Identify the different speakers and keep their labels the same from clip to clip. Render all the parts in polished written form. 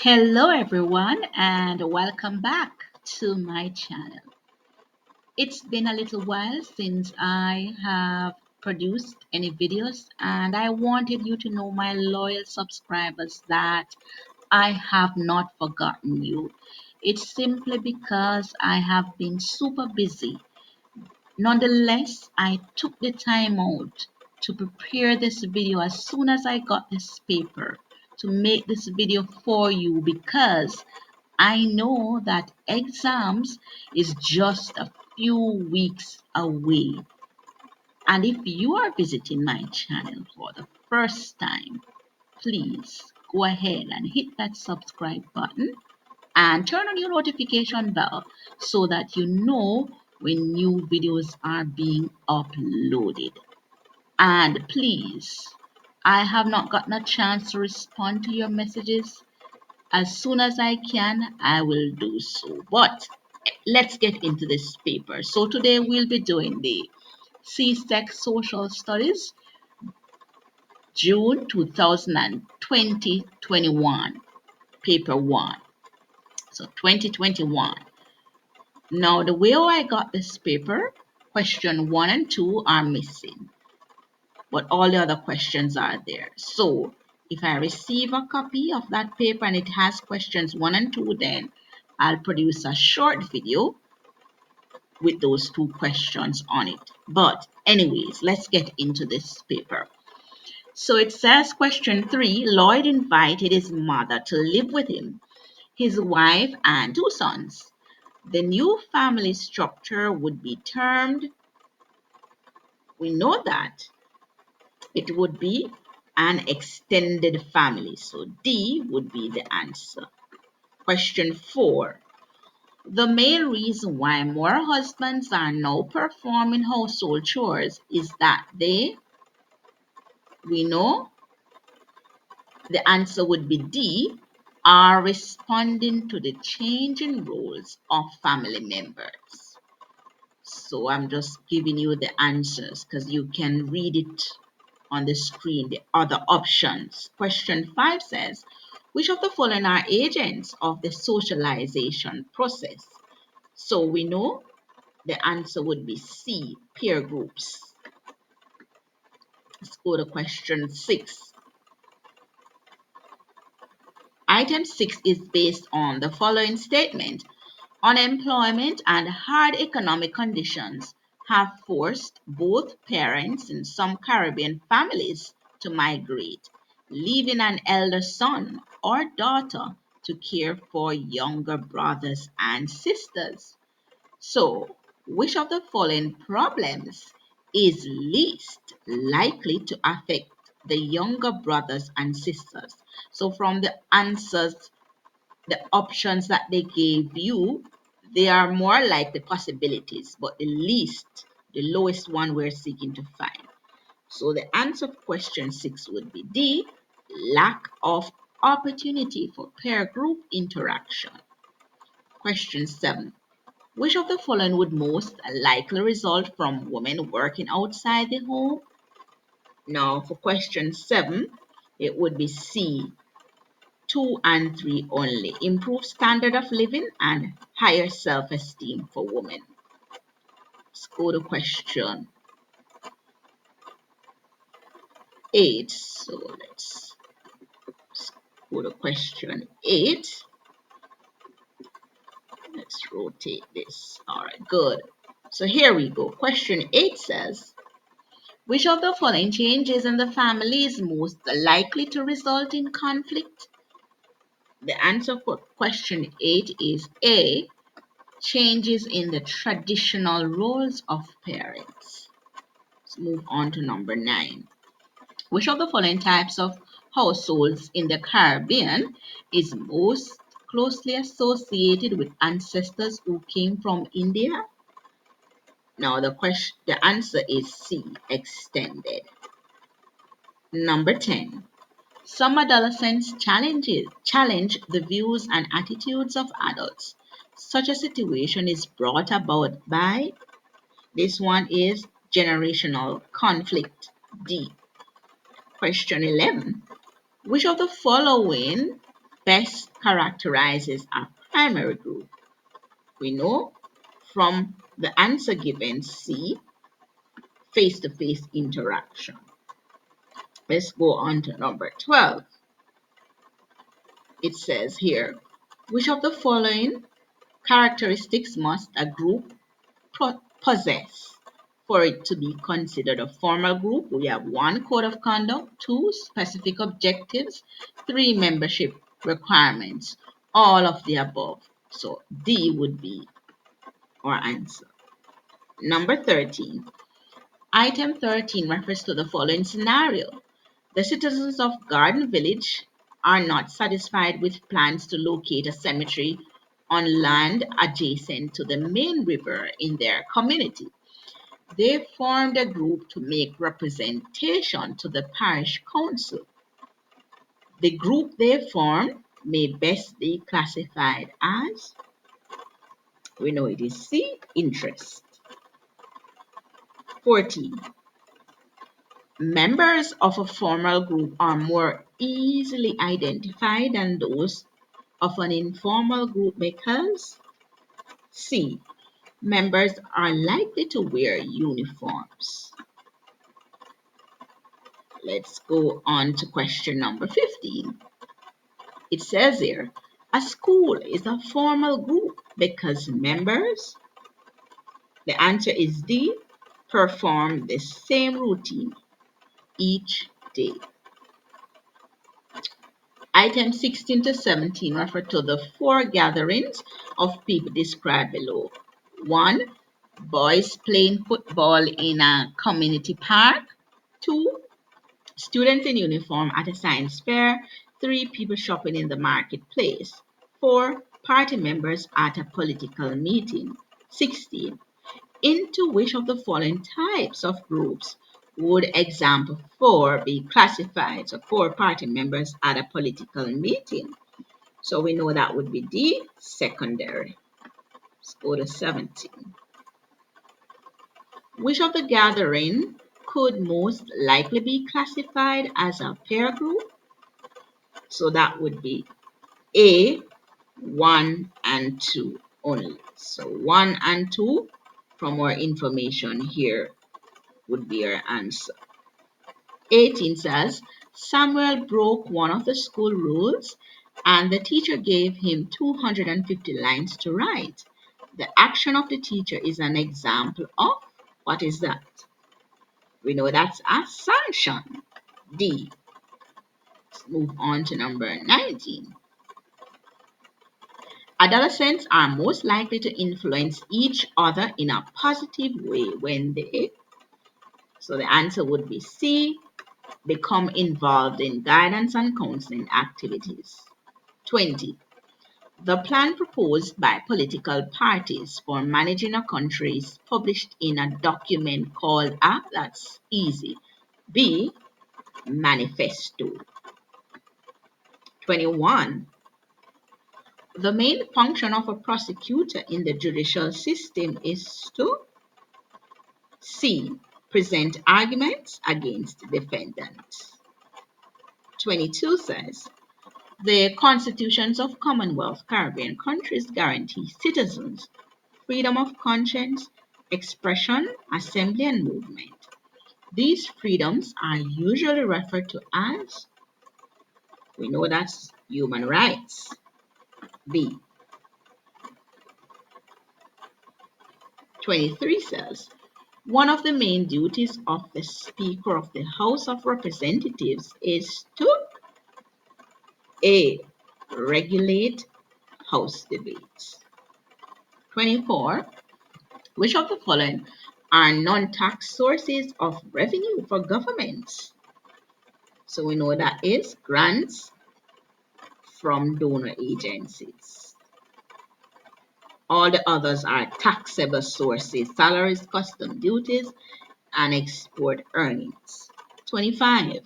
Speaker 1: Hello, everyone, and welcome back to my channel. It's been a little while since I have produced any videos, and I wanted you to know, my loyal subscribers, that I have not forgotten you. It's simply because I have been super busy. Nonetheless, I took the time out to prepare this video as soon as I got this paper to make this video for you because I know that exams is just a few weeks away. And if you are visiting my channel for the first time, please go ahead and hit that subscribe button and turn on your notification bell so that you know when new videos are being uploaded. And please, I have not gotten a chance to respond to your messages. As soon as I can, I will do so. But let's get into this paper. So today we'll be doing the CSEC Social Studies June 2020-21, paper 1. So 2021. Now the way I got this paper, question 1 and 2 are missing, but all the other questions are there. So if I receive a copy of that paper and it has questions 1 and 2, then I'll produce a short video with those two questions on it. But anyways, let's get into this paper. So it says question 3, Lloyd invited his mother to live with him, his wife, and 2 sons. The new family structure would be termed, we know that it would be an extended family. So D would be the answer. Question 4. The main reason why more husbands are now performing household chores is that we know the answer would be D, are responding to the changing roles of family members. So I'm just giving you the answers because you can read it on the screen, the other options. Question 5 says, which of the following are agents of the socialization process? So we know the answer would be C, peer groups. Let's go to question 6. Item 6 is based on the following statement. Unemployment and hard economic conditions have forced both parents in some Caribbean families to migrate, leaving an elder son or daughter to care for younger brothers and sisters. So, which of the following problems is least likely to affect the younger brothers and sisters? So, from the answers, the options that they gave you, they are more like the possibilities, but the lowest one we're seeking to find. So, the answer for question 6 would be D, lack of opportunity for peer group interaction. Question 7. Which of the following would most likely result from women working outside the home? Now, for question 7, it would be C, 2 and 3 only. Improved standard of living and higher self-esteem for women. Let's go to question 8. So let's go to question 8. Let's rotate this. All right, good. So here we go. Question 8 says, which of the following changes in the family is most likely to result in conflict? The answer for question 8 is A, changes in the traditional roles of parents. Let's move on to number 9. Which of the following types of households in the Caribbean is most closely associated with ancestors who came from India? Now the answer is C, extended. Number 10. Some adolescents challenge the views and attitudes of adults. Such a situation is brought about by, this one is generational conflict. D. Question 11. Which of the following best characterizes a primary group? We know from the answer given C, face-to-face interaction. Let's go on to number 12. It says here, which of the following characteristics must a group possess for it to be considered a formal group? We have 1, code of conduct; 2, specific objectives; 3, membership requirements. All of the above. So D would be our answer. Number 13. Item 13 refers to the following scenario. The citizens of Garden Village are not satisfied with plans to locate a cemetery on land adjacent to the main river in their community. They formed a group to make representation to the parish council. The group they formed may best be classified as, we know it is C, interest. 14. Members of a formal group are more easily identified than those of an informal group because C. Members are likely to wear uniforms. Let's go on to question number 15. It says here, a school is a formal group because members, the answer is D, perform the same routine each day. Items 16 to 17 refer to the 4 gatherings of people described below. 1, boys playing football in a community park. 2, students in uniform at a science fair. 3, people shopping in the marketplace. 4, party members at a political meeting. 16. Into which of the following types of groups would example 4 be classified? So 4 party members at a political meeting. So we know that would be D, secondary. Let's go to 17. Which of the gathering could most likely be classified as a peer group? So that would be A, 1 and 2 only. So 1 and 2 from our information here would be our answer. 18 says, Samuel broke one of the school rules and the teacher gave him 250 lines to write. The action of the teacher is an example of, what is that? We know that's a sanction. D. Let's move on to number 19. Adolescents are most likely to influence each other in a positive way when they, so the answer would be C, become involved in guidance and counseling activities. 20. The plan proposed by political parties for managing a country is published in a document called a, that's easy, B, manifesto. 21. The main function of a prosecutor in the judicial system is to C, present arguments against defendants. 22 says, the constitutions of Commonwealth Caribbean countries guarantee citizens freedom of conscience, expression, assembly, and movement. These freedoms are usually referred to as, we know that's human rights. B. 23 says, one of the main duties of the Speaker of the House of Representatives is to A. Regulate House debates. 24. Which of the following are non-tax sources of revenue for governments? So we know that is grants from donor agencies. All the others are taxable sources, salaries, custom duties, and export earnings. 25.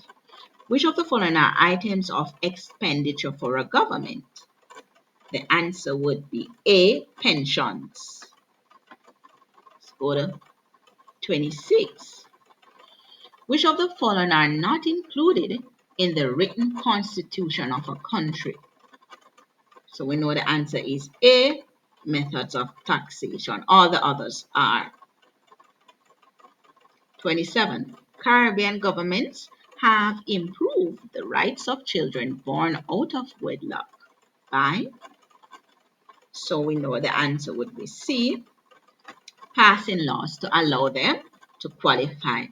Speaker 1: Which of the following are items of expenditure for a government? The answer would be A, pensions. Let's go to 26. Which of the following are not included in the written constitution of a country? So we know the answer is A, methods of taxation. All the others are. 27. Caribbean governments have improved the rights of children born out of wedlock by, so we know the answer would be C, passing laws to allow them to qualify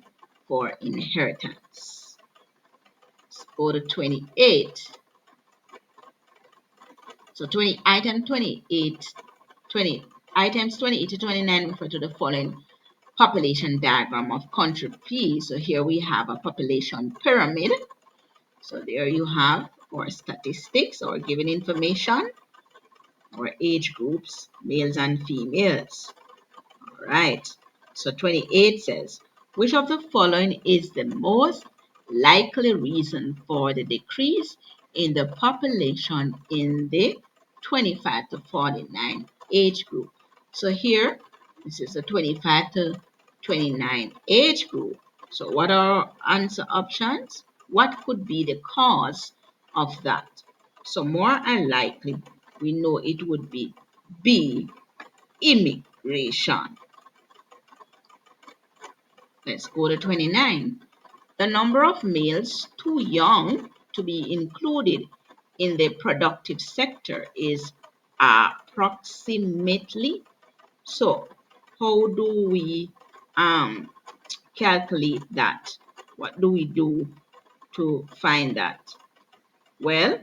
Speaker 1: for inheritance. Let's go to 28. So items 28 to 29 refer to the following population diagram of country P. So here we have a population pyramid. So there you have our statistics or given information, or age groups, males and females. All right. So 28 says, which of the following is the most likely reason for the decrease in the population in the 25 to 49 age group? So here, this is the 25 to 29 age group. So what are answer options? What could be the cause of that? So more than likely, we know it would be B, immigration. Let's go to 29. The number of males too young to be included in the productive sector is approximately. So how do we calculate that? What do we do to find that? Well,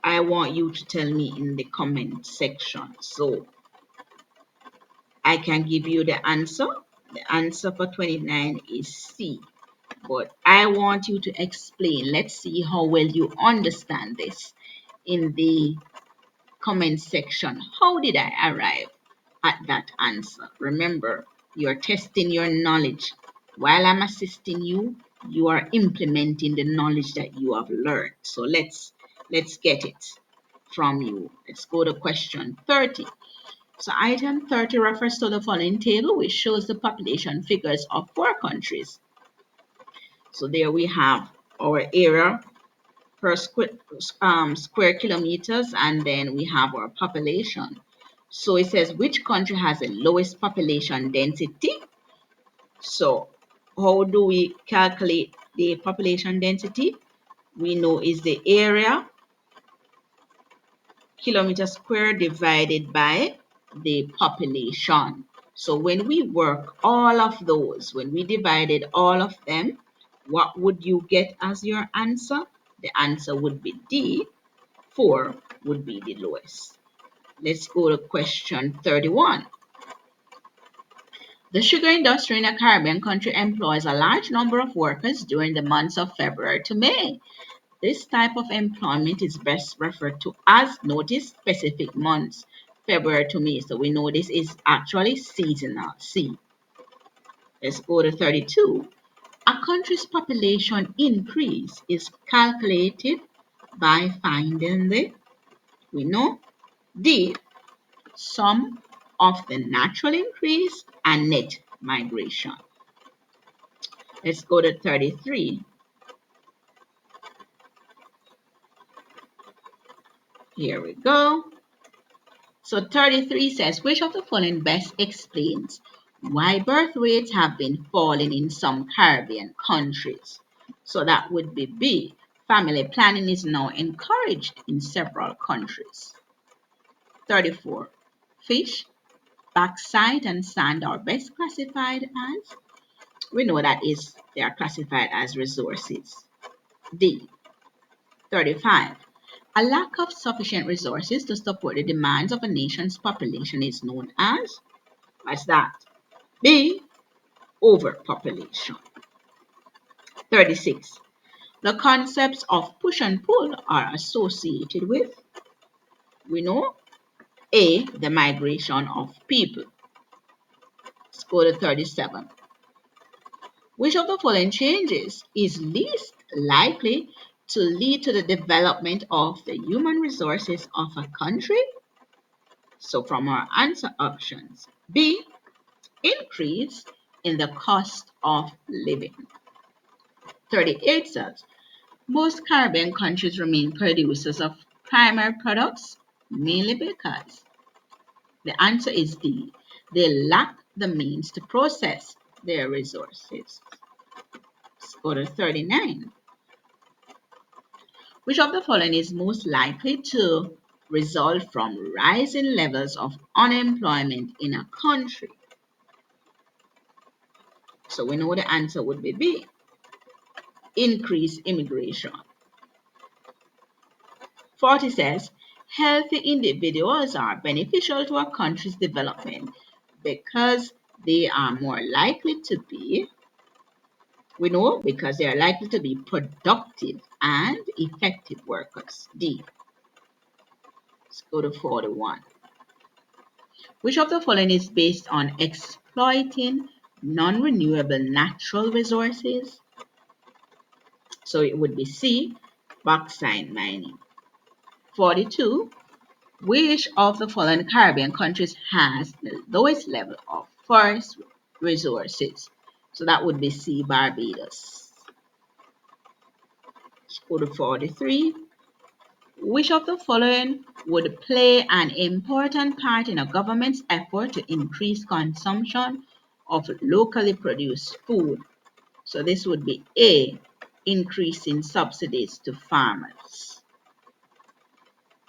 Speaker 1: I want you to tell me in the comment section so I can give you the answer. The answer for 29 is C. But I want you to explain. Let's see how well you understand this in the comment section. How did I arrive at that answer? Remember, you're testing your knowledge. While I'm assisting you, you are implementing the knowledge that you have learned. So let's get it from you. Let's go to question 30. So item 30 refers to the following table, which shows the population figures of 4 countries. So there we have our area per square kilometers, and then we have our population. So it says which country has the lowest population density. So how do we calculate the population density? We know is the area kilometer square divided by the population. So when we work all of those, when we divided all of them, what would you get as your answer? The answer would be D. 4 would be the lowest. Let's go to question 31. The sugar industry in a Caribbean country employs a large number of workers during the months of February to May. This type of employment is best referred to as notice specific months, February to May. So we know this is actually seasonal. C. Let's go to 32. A country's population increase is calculated by finding the, we know, D, sum of the natural increase and net migration. Let's go to 33. Here we go. So 33 says, which of the following best explains why birth rates have been falling in some Caribbean countries? So that would be B. Family planning is now encouraged in several countries. 34. Fish, bauxite, and sand are best classified as? We know that is they are classified as resources. D. 35. A lack of sufficient resources to support the demands of a nation's population is known as, what's that? B. Overpopulation. 36. The concepts of push and pull are associated with, we know, A. The migration of people. Let's go to 37. Which of the following changes is least likely to lead to the development of the human resources of a country? So from our answer options, B, increase in the cost of living. 38 says, most Caribbean countries remain producers of primary products? Mainly because the answer is D. They lack the means to process their resources. Let's go to 39. Which of the following is most likely to result from rising levels of unemployment in a country? So we know the answer would be B. Increased immigration. 40 says, healthy individuals are beneficial to a country's development because they are more likely to be, we know, because they are likely to be productive and effective workers. D. Let's go to 41. Which of the following is based on exploiting non-renewable natural resources? So it would be C, bauxite mining. 42. Which of the following Caribbean countries has the lowest level of forest resources? So that would be C, Barbados. Let's go to 43. Which of the following would play an important part in a government's effort to increase consumption of locally produced food? So this would be A, increasing subsidies to farmers.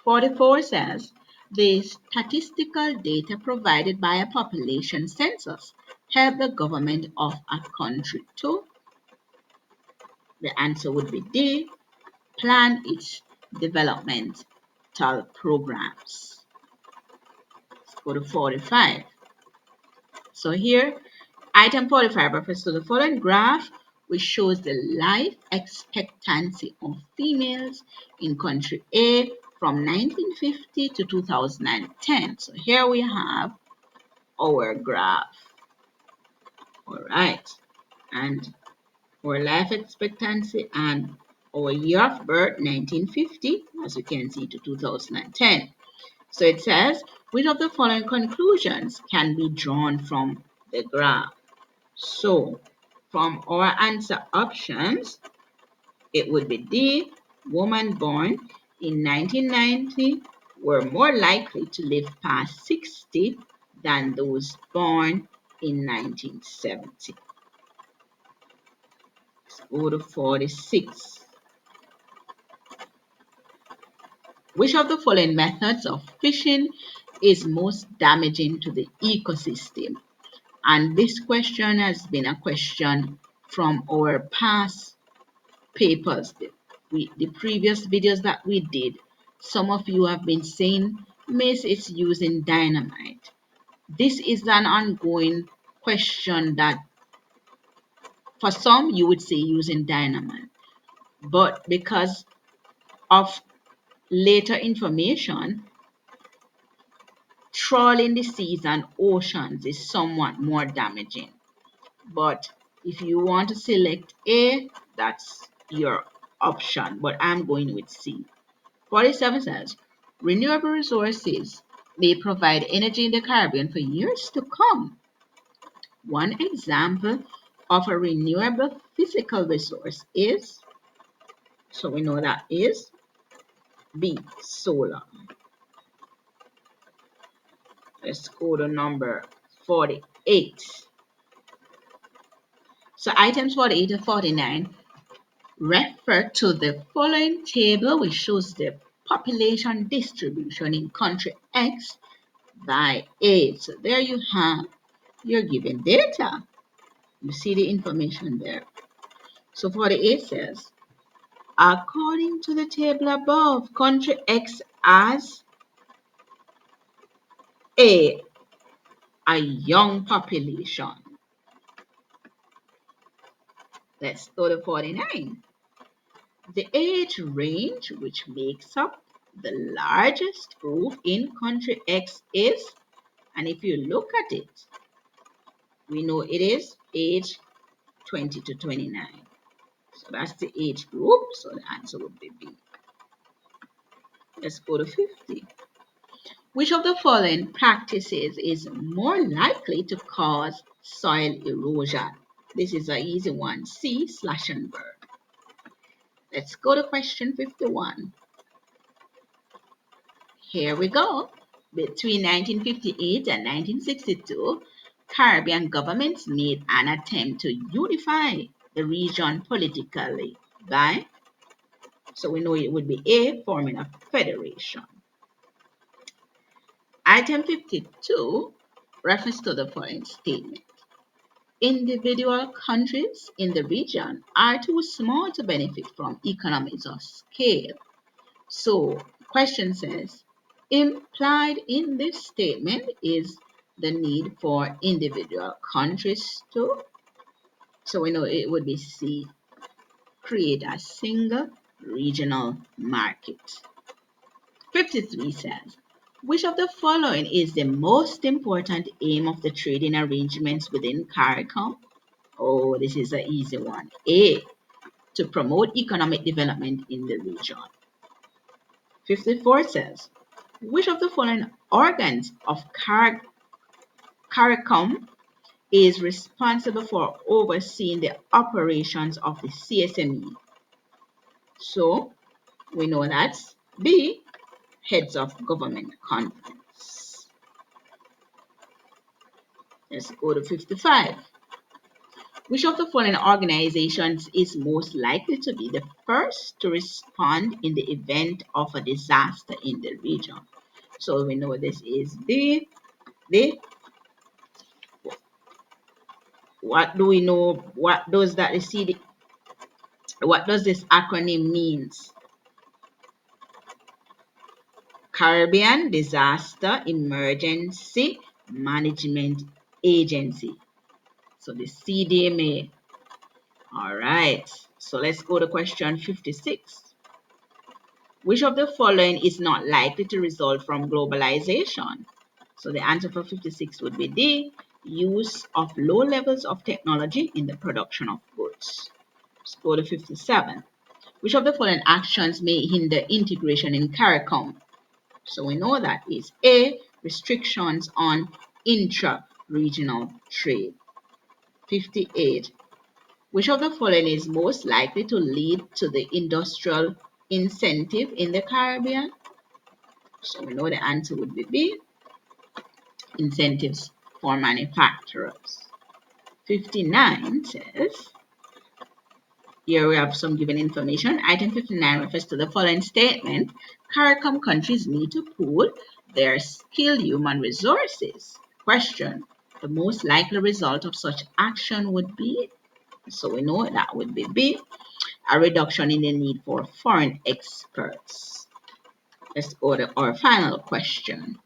Speaker 1: 44 says, the statistical data provided by a population census help the government of a country to, the answer would be D, plan its developmental programs. Let's go to 45. So here, item 45 refers to the following graph, which shows the life expectancy of females in country A from 1950 to 2010. So here we have our graph. All right. And our life expectancy and our year of birth, 1950, as you can see, to 2010. So it says, which of the following conclusions can be drawn from the graph? So from our answer options, it would be D, women born in 1990 were more likely to live past 60 than those born in 1970. Let's go to 46. Which of the following methods of fishing is most damaging to the ecosystem? And this question has been a question from our past papers, the previous videos that we did. Some of you have been saying, Miss, it's using dynamite. This is an ongoing question that for some you would say using dynamite, but because of later information, trawling the seas and oceans is somewhat more damaging. But if you want to select A, that's your option, but I'm going with C. 47 says, renewable resources may provide energy in the Caribbean for years to come. One example of a renewable physical resource is, so we know that is B, solar. Let's go to number 48. So items 48 and 49 refer to the following table, which shows the population distribution in country X by age. So there you have your given data. You see the information there. So 48 says, according to the table above, country X has a young population. Let's go to 49. The age range which makes up the largest group in country X is, and if you look at it, we know it is age 20 to 29. So that's the age group. So the answer would be B. Let's go to 50. Which of the following practices is more likely to cause soil erosion? This is an easy one. C, slash and burn. Let's go to question 51. Here we go. Between 1958 and 1962, Caribbean governments made an attempt to unify the region politically by, so we know it would be A, forming a federation. Item 52 refers to the following statement. Individual countries in the region are too small to benefit from economies of scale. So, question says, implied in this statement is the need for individual countries to, so we know it would be C, create a single regional market. 53 says, which of the following is the most important aim of the trading arrangements within CARICOM? Oh, this is an easy one. A, to promote economic development in the region. 54 says, which of the following organs of CARICOM is responsible for overseeing the operations of the CSME? So, we know that's B, Heads of Government Conference. Let's go to 55. Which of the following organizations is most likely to be the first to respond in the event of a disaster in the region? So we know this is the what do we know? What does that what does this acronym means? Caribbean Disaster Emergency Management Agency. So the CDMA. All right. So let's go to question 56. Which of the following is not likely to result from globalization? So the answer for 56 would be D, use of low levels of technology in the production of goods. Let's go to 57. Which of the following actions may hinder integration in CARICOM? So we know that is A, restrictions on intra-regional trade. 58. Which of the following is most likely to lead to the industrial incentive in the Caribbean? So we know the answer would be B, incentives for manufacturers. 59 says, here we have some given information. Item 59 refers to the following statement. CARICOM countries need to pool their skilled human resources. Question, the most likely result of such action would be, so we know that would be B, a reduction in the need for foreign experts. Let's go to our final question.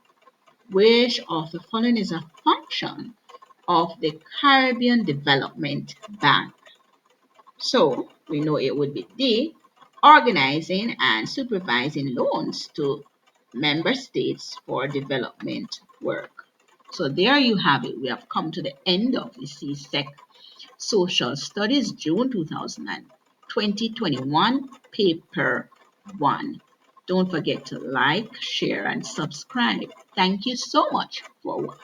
Speaker 1: Which of the following is a function of the Caribbean Development Bank? So we know it would be D, organizing and supervising loans to member states for development work. So there you have it. We have come to the end of the CSEC Social Studies June 2021 paper 1. Don't forget to like, share and subscribe. Thank you so much for watching.